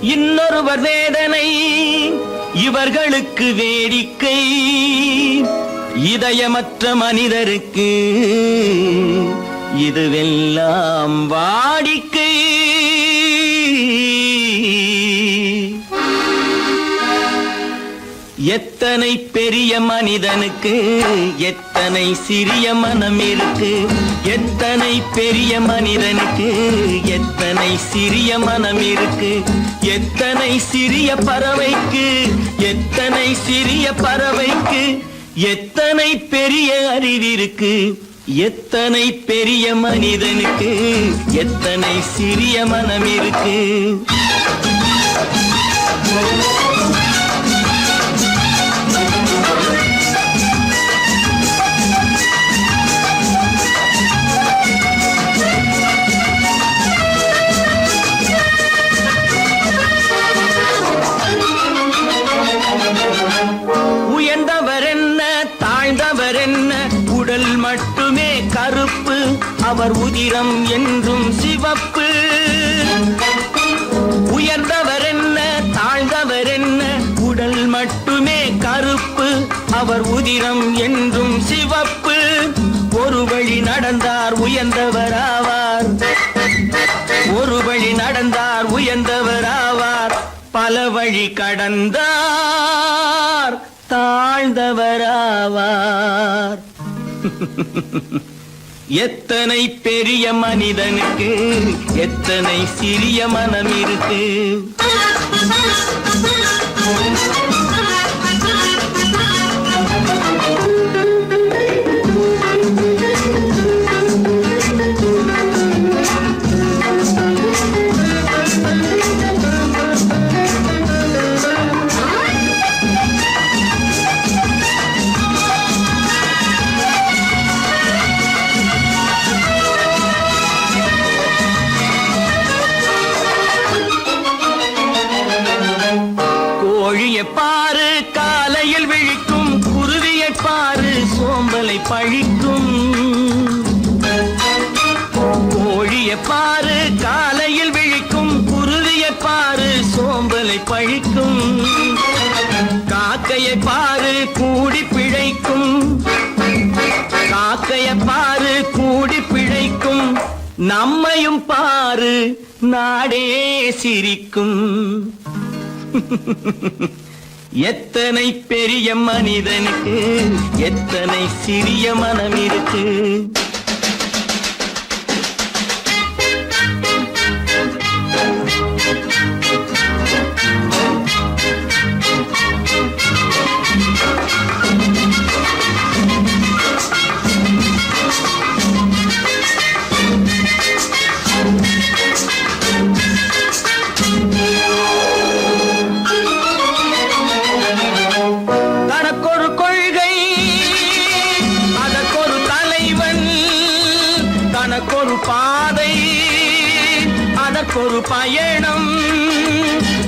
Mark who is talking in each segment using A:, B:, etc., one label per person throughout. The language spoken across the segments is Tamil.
A: இன்னொருவர் வேதனை இவர்களுக்கு வேடிக்கை, இதயமற்ற மனிதருக்கு இதுவெல்லாம் வாடிக்கை. எத்தனை பெரிய மனிதனுக்கு எத்தனை சிறிய மனம் இருக்கு, எத்தனை பெரிய மனிதனுக்கு எத்தனை சிறிய மனம் இருக்கு, எத்தனை சிறிய பறவைக்கு எத்தனை சிறிய பறவைக்கு எத்தனை பெரிய அறிவிருக்கு, எத்தனை பெரிய மனிதனுக்கு எத்தனை சிறிய மனம் இருக்கு. உயர்ந்தவர் என்ன தாழ்ந்தவர் என்ன, உடல் மட்டுமே கருப்பு, அவர் உதிரம் என்றும் சிவப்பு. உயர்ந்தவர் என்ன தாழ்ந்தவர் என்ன, உடல் மட்டுமே கருப்பு, அவர் உதிரம் என்றும் சிவப்பு. ஒரு வழி நடந்தார் உயர்ந்தவர் ஆவார், ஒரு வழி நடந்தார் உயர்ந்தவர் ஆவார், பல வழி கடந்தார் தாழ்ந்தவராவார். எத்தனை பெரிய மனிதனுக்கு எத்தனை சிறிய மனம் இருக்கு. கோழியை பாரு காலையில் விழிக்கும், குருவியை பாரு சோம்பலை பழிக்கும். கோழியை பாரு காலையில் விழிக்கும், குருவியை பாரு சோம்பலை பழிக்கும். காக்கையை பாரு கூடி பிழைக்கும், காக்கையை பாரு கூடி பிழைக்கும். நம்மையும் பாரு நாடே சிரிக்கும். எத்தனை பெரிய மனிதனுக்கு எத்தனை சிறிய மனம் இருக்கு. தனக்கொரு கொள்கை அதற்கொரு தலைவன், தனக்கொரு பாதை அதற்கொரு பயணம்.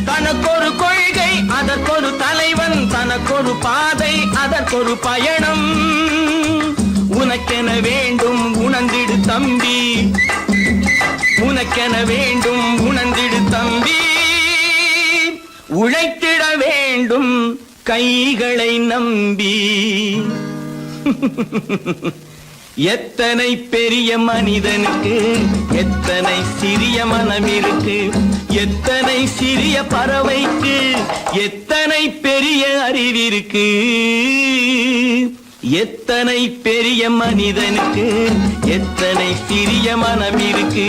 A: தனக்கொரு கொள்கை அதற்கொரு தலைவன், தனக்கொரு பாதை அதற்கொரு பயணம். உனக்கென வேண்டும் உணர்ந்திடு தம்பி, உனக்கென வேண்டும் உணர்ந்திடு தம்பி. உழைத்திட வேண்டும் கைகளை நம்பி. எத்தனை பெரிய மனிதனுக்கு எத்தனை சிறிய மனம் இருக்கு, எத்தனை சிறிய பறவைக்கு எத்தனை பெரிய அறிவிருக்கு, எத்தனை பெரிய மனிதனுக்கு எத்தனை சிறிய மனம் இருக்கு.